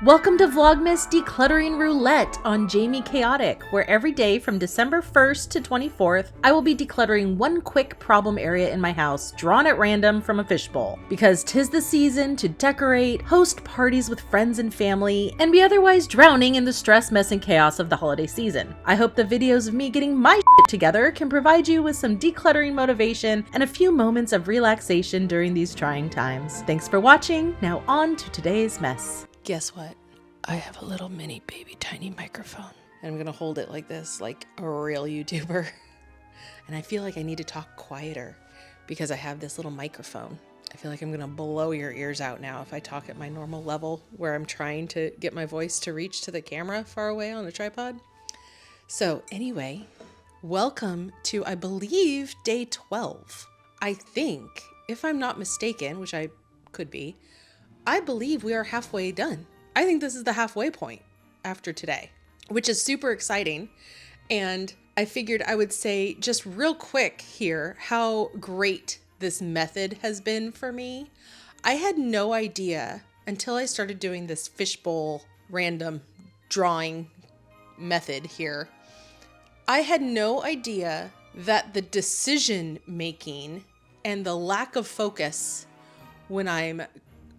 Welcome to Vlogmas Decluttering Roulette on Jamie Chaotic, where every day from December 1st to 24th, I will be decluttering one quick problem area in my house, drawn at random from a fishbowl. Because 'tis the season to decorate, host parties with friends and family, and be otherwise drowning in the stress, mess, and chaos of the holiday season. I hope the videos of me getting my shit together can provide you with some decluttering motivation and a few moments of relaxation during these trying times. Thanks for watching. Now on to today's mess. Guess what? I have a little mini baby tiny microphone. And I'm gonna hold it like this, like a real YouTuber. And I feel like I need to talk quieter because I have this little microphone. I feel like I'm gonna blow your ears out now if I talk at my normal level where I'm trying to get my voice to reach to the camera far away on a tripod. So anyway, welcome to, I believe, day 12. I think, if I'm not mistaken, which I could be, I believe we are halfway done. I think this is the halfway point after today, which is super exciting. And I figured I would say just real quick here how great this method has been for me. I had no idea until I started doing this fishbowl random drawing method here. I had no idea that the decision making and the lack of focus when I'm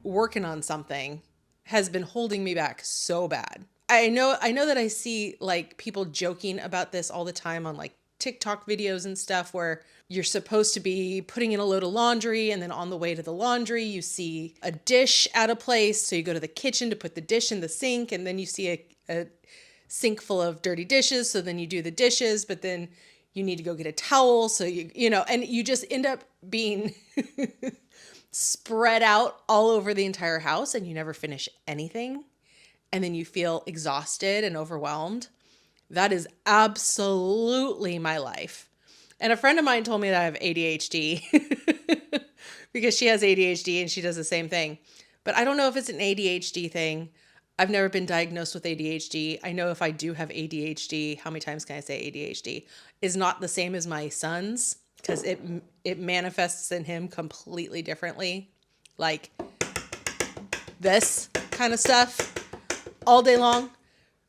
working on something has been holding me back so bad. I know that I see like people joking about this all the time on like TikTok videos and stuff where you're supposed to be putting in a load of laundry and then on the way to the laundry you see a dish out of place, so you go to the kitchen to put the dish in the sink, and then you see a sink full of dirty dishes, so then you do the dishes, but then you need to go get a towel, so you know, and you just end up being spread out all over the entire house and you never finish anything. And then you feel exhausted and overwhelmed. That is absolutely my life. And a friend of mine told me that I have ADHD because she has ADHD and she does the same thing. But I don't know if it's an ADHD thing. I've never been diagnosed with ADHD. I know if I do have ADHD, how many times can I say ADHD, is not the same as my son's, because it manifests in him completely differently. Like this kind of stuff all day long.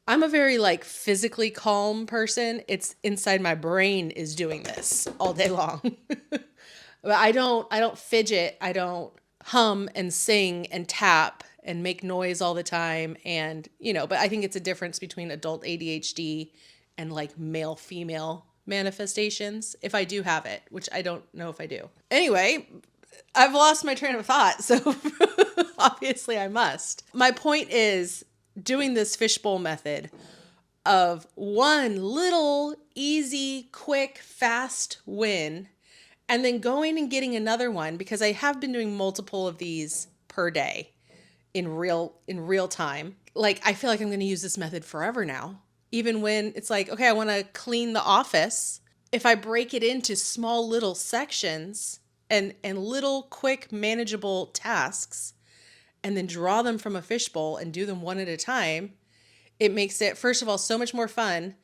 I'm a very like physically calm person. It's inside my brain is doing this all day long. But I don't fidget. I don't hum and sing and tap and make noise all the time. And, you know, but I think it's a difference between adult ADHD and like male female manifestations, if I do have it, which I don't know if I do. Anyway, I've lost my train of thought, so obviously I must. My point is doing this fishbowl method of one little easy, quick, fast win, and then going and getting another one, because I have been doing multiple of these per day in real time. Like, I feel like I'm going to use this method forever now. Even when it's like, okay, I want to clean the office. If I break it into small little sections and little quick manageable tasks and then draw them from a fishbowl and do them one at a time, it makes it, first of all, so much more fun.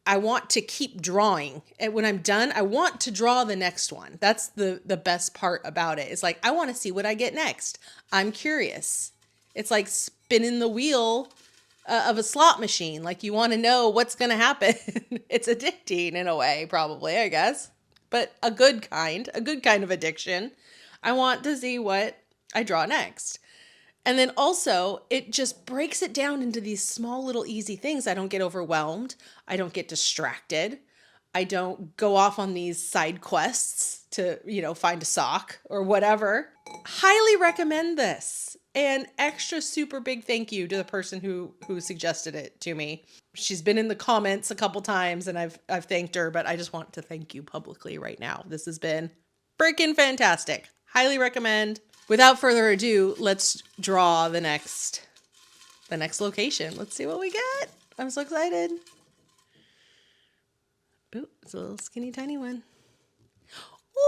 I want to keep drawing. And when I'm done, I want to draw the next one. That's the best part about it. It's like, I want to see what I get next. I'm curious. It's like spinning the wheel of a slot machine. Like, you want to know what's going to happen. It's addicting in a way, probably, I guess, but a good kind of addiction. I want to see what I draw next. And then also it just breaks it down into these small little easy things. I don't get overwhelmed. I don't get distracted. I don't go off on these side quests to, you know, find a sock or whatever. Highly recommend this. And extra super big thank you to the person who suggested it to me. She's been in the comments a couple times and I've thanked her, but I just want to thank you publicly right now. This has been freaking fantastic. Highly recommend. Without further ado, let's draw the next location. Let's see what we get. I'm so excited. Ooh, it's a little skinny tiny one.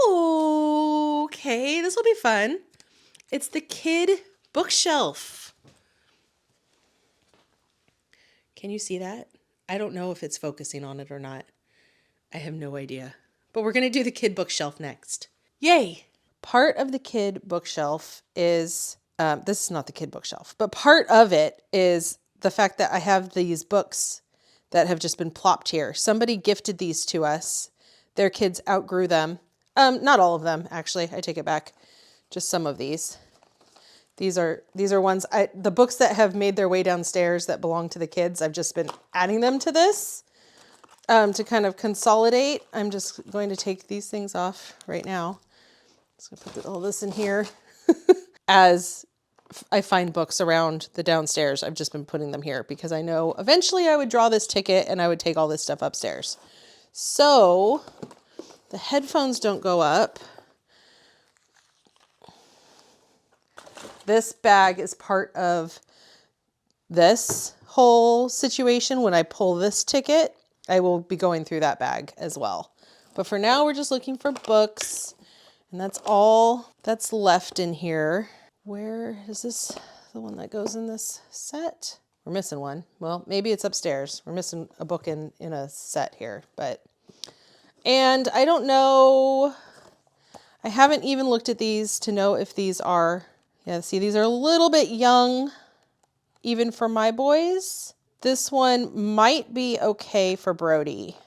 Ooh, okay, this will be fun. It's the kid bookshelf. Can you see that? I don't know if it's focusing on it or not. I have no idea. But we're going to do the kid bookshelf next. Yay! Part of the kid bookshelf is This is not the kid bookshelf, but part of it is the fact that I have these books that have just been plopped here. Somebody gifted these to us. Their kids outgrew them. Not all of them, actually. I take it back. Just some of these. These are ones, the books that have made their way downstairs that belong to the kids, I've just been adding them to this to kind of consolidate. I'm just going to take these things off right now. Just gonna put all this in here. As I find books around the downstairs, I've just been putting them here because I know eventually I would draw this ticket and I would take all this stuff upstairs. So the headphones don't go up. This bag is part of this whole situation. When I pull this ticket, I will be going through that bag as well. But for now, we're just looking for books, and that's all that's left in here. Where is this? The one that goes in this set? We're missing one. Well, maybe it's upstairs. We're missing a book in a set here, and I don't know. I haven't even looked at these to know if these are, yeah, see, these are a little bit young, even for my boys. This one might be okay for Brody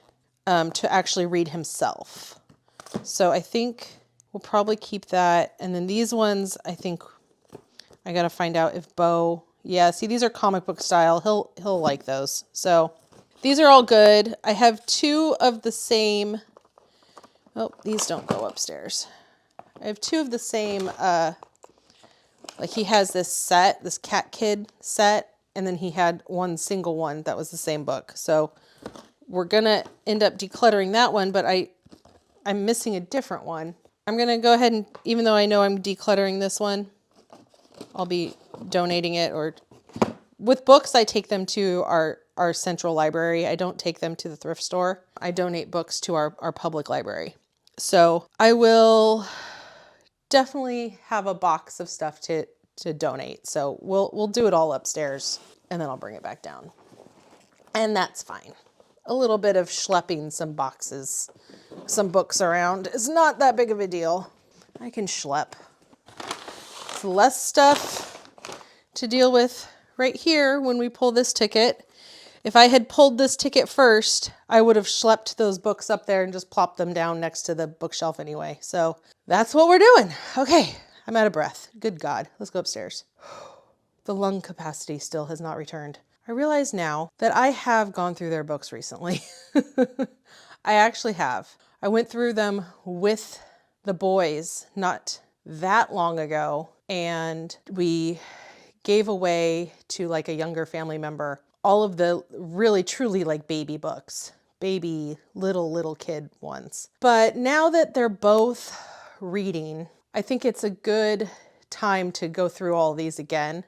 to actually read himself. So I think we'll probably keep that. And then these ones, I think I got to find out if Bo, yeah, see, these are comic book style. He'll like those. So these are all good. I have two of the same, oh, these don't go upstairs. I have two of the same, like he has this set, this Cat Kid set, and then he had one single one that was the same book. So we're going to end up decluttering that one, but I'm missing a different one. I'm going to go ahead and, even though I know I'm decluttering this one, I'll be donating it. Or with books, I take them to our central library. I don't take them to the thrift store. I donate books to our public library. So I will definitely have a box of stuff to donate. So we'll do it all upstairs and then I'll bring it back down. And that's fine. A little bit of schlepping some boxes, some books around is not that big of a deal. I can schlep. It's less stuff to deal with right here when we pull this ticket. If I had pulled this ticket first, I would have schlepped those books up there and just plopped them down next to the bookshelf anyway. So that's what we're doing. Okay, I'm out of breath. Good God, let's go upstairs. The lung capacity still has not returned. I realize now that I have gone through their books recently. I actually have. I went through them with the boys not that long ago, and we gave away to like a younger family member all of the really truly like baby books, baby little kid ones. But now that they're both reading, I think it's a good time to go through all these again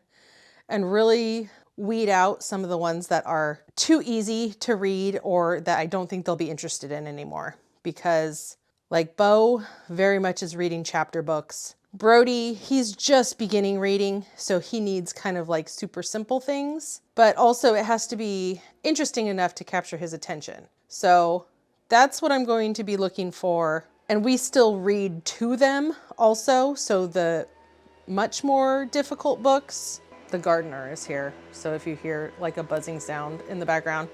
and really weed out some of the ones that are too easy to read or that I don't think they'll be interested in anymore. Because like Bo very much is reading chapter books. Brody, he's just beginning reading, so he needs kind of like super simple things, but also it has to be interesting enough to capture his attention. So that's what I'm going to be looking for. And we still read to them also. So the much more difficult books, the gardener is here. So if you hear like a buzzing sound in the background,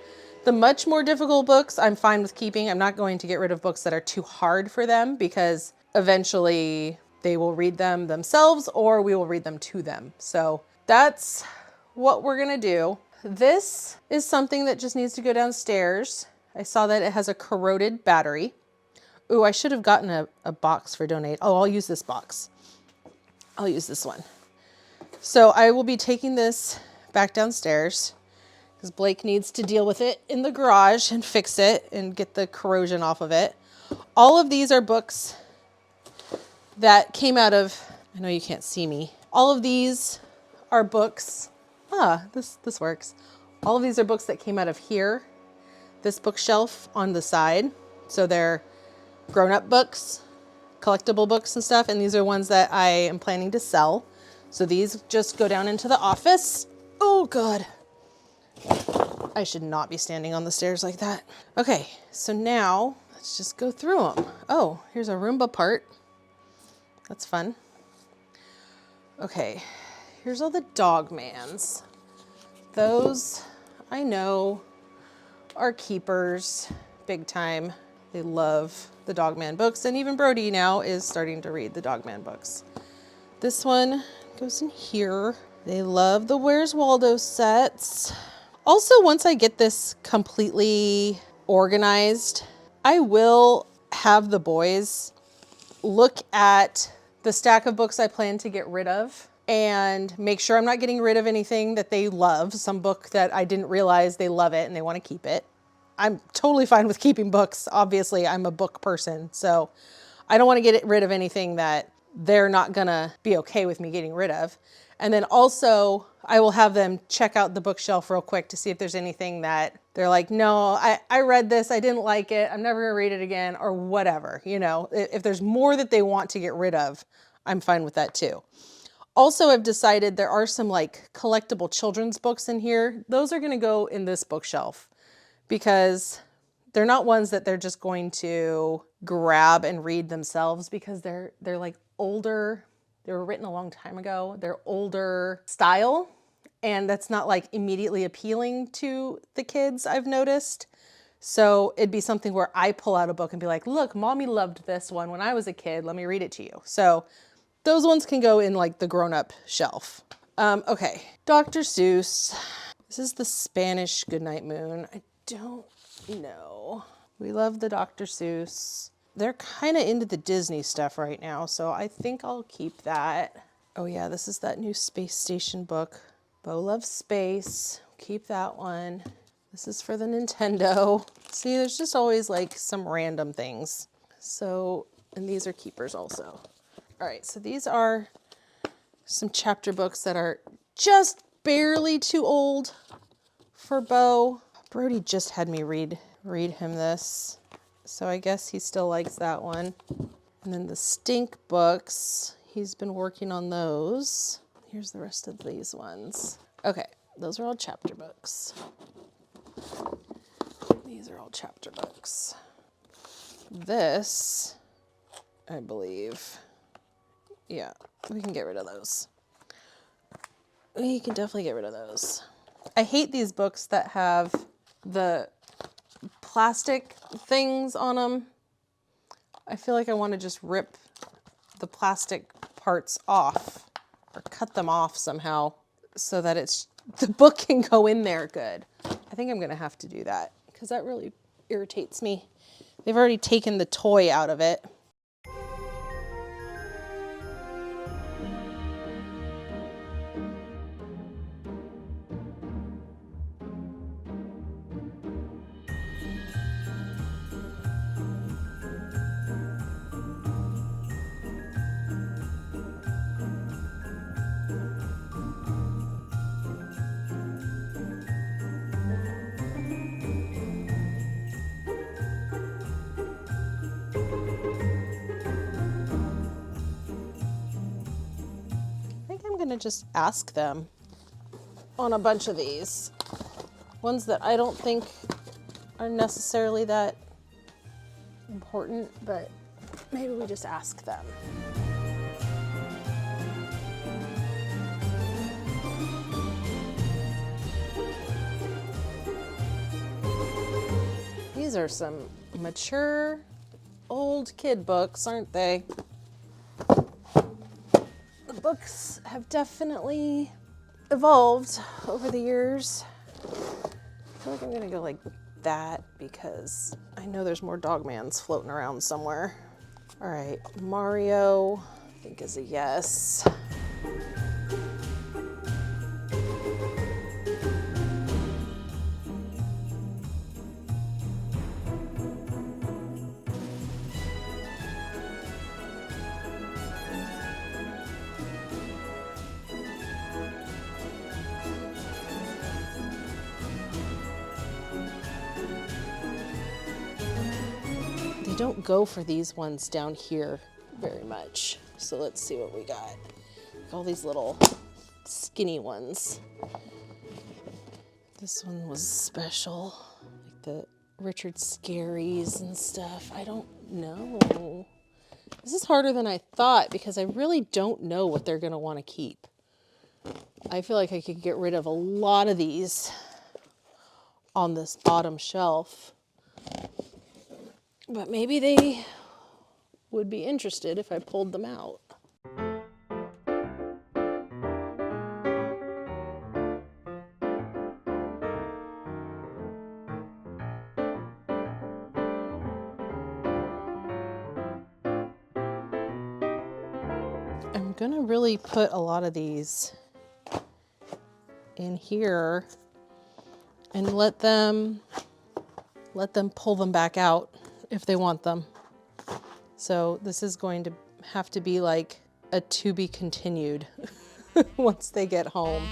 the much more difficult books I'm fine with keeping. I'm not going to get rid of books that are too hard for them because eventually they will read them themselves or we will read them to them. So that's what we're gonna do. This is something that just needs to go downstairs. I saw that it has a corroded battery. Ooh, I should have gotten a box for donate. Oh, I'll use this box. I'll use this one. So I will be taking this back downstairs because Blake needs to deal with it in the garage and fix it and get the corrosion off of it. All of these are books that came out of, I know you can't see me. All of these are books. This works. All of these are books that came out of here, this bookshelf on the side. So they're grown-up books, collectible books and stuff. And these are ones that I am planning to sell. So these just go down into the office. Oh God. I should not be standing on the stairs like that. Okay, so now let's just go through them. Oh, here's a Roomba part. That's fun. Okay, here's all the Dogmans. Those I know are keepers big time. They love the Dogman books, and even Brody now is starting to read the Dogman books. This one goes in here. They love the Where's Waldo sets. Also, once I get this completely organized, I will have the boys look at the stack of books I plan to get rid of and make sure I'm not getting rid of anything that they love, some book that I didn't realize they love it and they want to keep it. I'm totally fine with keeping books. Obviously, I'm a book person, so I don't want to get rid of anything that they're not gonna be okay with me getting rid of. And then also, I will have them check out the bookshelf real quick to see if there's anything that they're like, no, I read this, I didn't like it, I'm never gonna read it again, or whatever. You know, if there's more that they want to get rid of, I'm fine with that too. Also, I've decided there are some like collectible children's books in here. Those are gonna go in this bookshelf because they're not ones that they're just going to grab and read themselves, because they're like older. They were written a long time ago. They're older style, and that's not like immediately appealing to the kids, I've noticed. So it'd be something where I pull out a book and be like, look, mommy loved this one when I was a kid. Let me read it to you. So those ones can go in like the grown-up shelf. Okay, Dr. Seuss. This is the Spanish Goodnight Moon. I don't know. We love the Dr. Seuss. They're kind of into the Disney stuff right now, so I think I'll keep that. Oh yeah, this is that new space station book. Bo loves space. Keep that one. This is for the Nintendo. See, there's just always like some random things. So, and these are keepers also. All right, so these are some chapter books that are just barely too old for Bo. Brody just had me read him this, so I guess he still likes that one. And then the stink books, he's been working on those. Here's the rest of these ones. Okay, those are all chapter books. These are all chapter books. This, I believe, yeah, we can get rid of those. We can definitely get rid of those. I hate these books that have the plastic things on them. I feel like I want to just rip the plastic parts off or cut them off somehow so that the book can go in there good. I think I'm going to have to do that because that really irritates me. They've already taken the toy out of it. I'm gonna just ask them on a bunch of these. Ones that I don't think are necessarily that important, but maybe we just ask them. These are some mature old kid books, aren't they? Books have definitely evolved over the years. I feel like I'm gonna go like that because I know there's more Dogmans floating around somewhere. All right, Mario, I think is a yes. They don't go for these ones down here very much. So let's see what we got. All these little skinny ones. This one was special, like the Richard Scarries and stuff. I don't know. This is harder than I thought because I really don't know what they're gonna want to keep. I feel like I could get rid of a lot of these on this bottom shelf, but maybe they would be interested if I pulled them out. I'm gonna really put a lot of these in here and let them pull them back out if they want them. So this is going to have to be like a to be continued once they get home.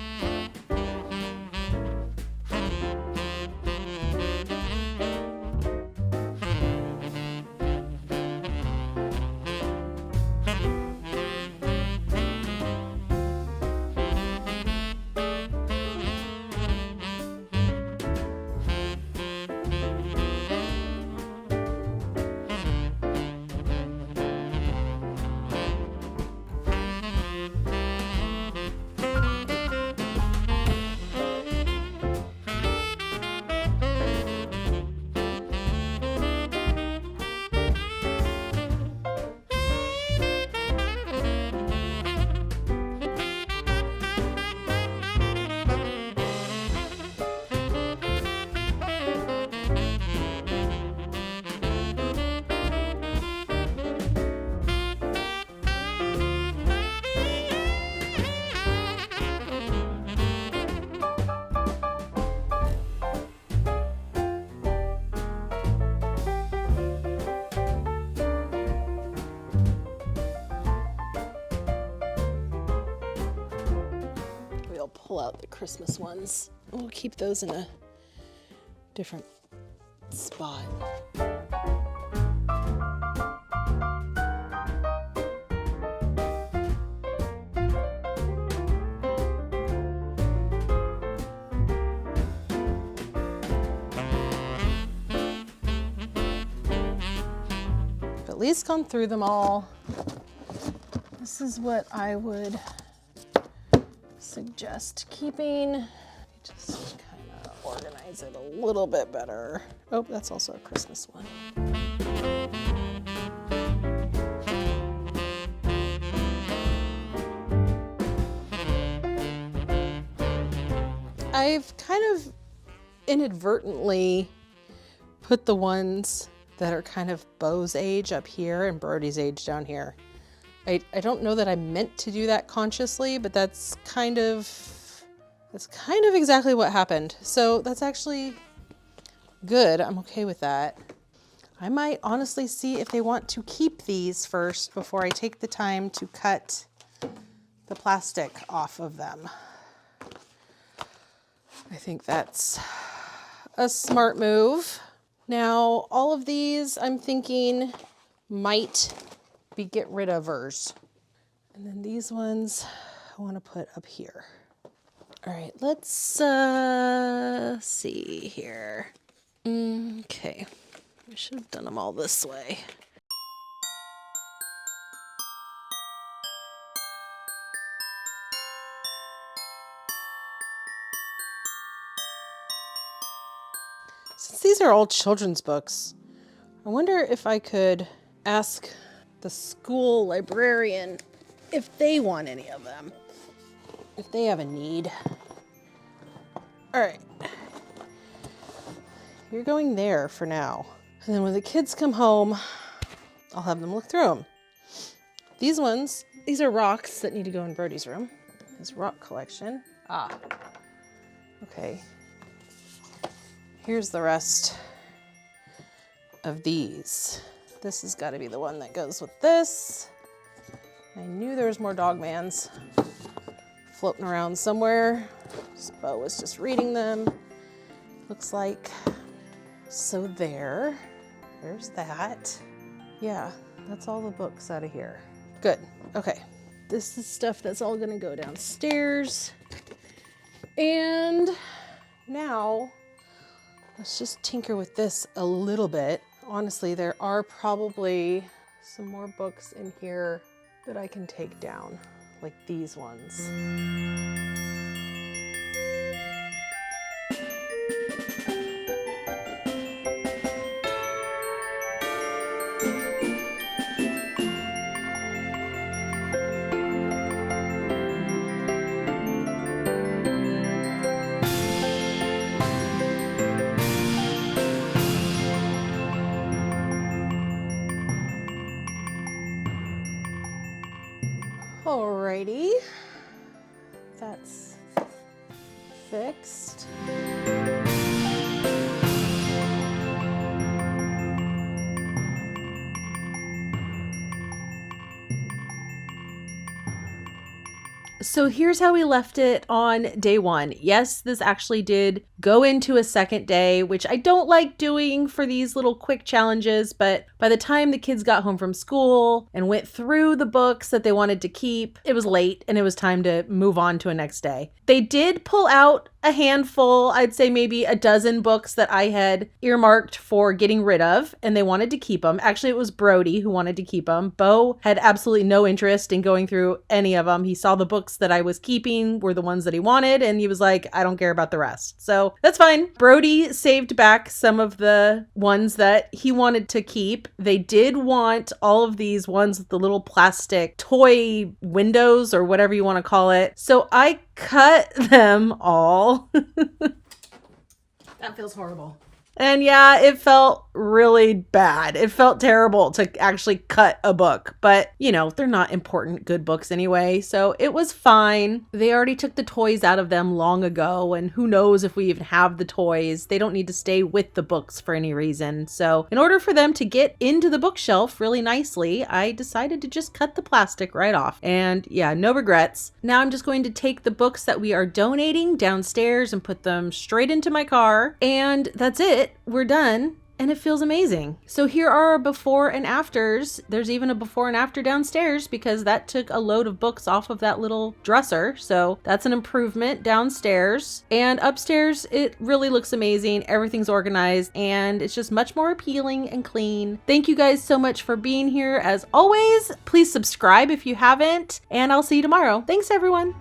Pull out the Christmas ones. We'll keep those in a different spot. I've at least gone through them all. This is what I would suggest keeping. Just kind of organize it a little bit better. Oh, that's also a Christmas one. I've kind of inadvertently put the ones that are kind of Beau's age up here and Brody's age down here. I don't know that I meant to do that consciously, but that's kind of exactly what happened. So that's actually good. I'm okay with that. I might honestly see if they want to keep these first before I take the time to cut the plastic off of them. I think that's a smart move. Now, all of these I'm thinking might be get rid ofers. And then these ones I want to put up here. All right, let's see here. Okay, I should have done them all this way. Since these are all children's books, I wonder if I could ask the school librarian if they want any of them, if they have a need. All right, you're going there for now. And then when the kids come home, I'll have them look through them. These ones, these are rocks that need to go in Brody's room. His rock collection. Okay. Here's the rest of these. This has got to be the one that goes with this. I knew there was more Dogmans floating around somewhere. Beau was just reading them, looks like. So there's that. Yeah, that's all the books out of here. Good, okay. This is stuff that's all gonna go downstairs. And now, let's just tinker with this a little bit. Honestly, there are probably some more books in here that I can take down. like these ones. Alrighty, that's fixed. So here's how we left it on day one. Yes, this actually did go into a second day, which I don't like doing for these little quick challenges, but by the time the kids got home from school and went through the books that they wanted to keep, it was late and it was time to move on to a next day. They did pull out a handful, I'd say maybe a dozen books that I had earmarked for getting rid of, and they wanted to keep them. Actually, it was Brody who wanted to keep them. Bo had absolutely no interest in going through any of them. He saw the books that I was keeping were the ones that he wanted, and he was like, I don't care about the rest. So that's fine. Brody saved back some of the ones that he wanted to keep. They did want all of these ones with the little plastic toy windows or whatever you want to call it. So I cut them all. That feels horrible. And yeah, it felt really bad. It felt terrible to actually cut a book, but you know, they're not important good books anyway, so it was fine. They already took the toys out of them long ago, and who knows if we even have the toys. They don't need to stay with the books for any reason. So in order for them to get into the bookshelf really nicely, I decided to just cut the plastic right off. And yeah, no regrets. Now I'm just going to take the books that we are donating downstairs and put them straight into my car, and that's it. We're done, and it feels amazing. So here are our before and afters. There's even a before and after downstairs because that took a load of books off of that little dresser. So that's an improvement downstairs. And upstairs, it really looks amazing. Everything's organized and it's just much more appealing and clean. Thank you guys so much for being here. As always, please subscribe if you haven't, and I'll see you tomorrow. Thanks, everyone.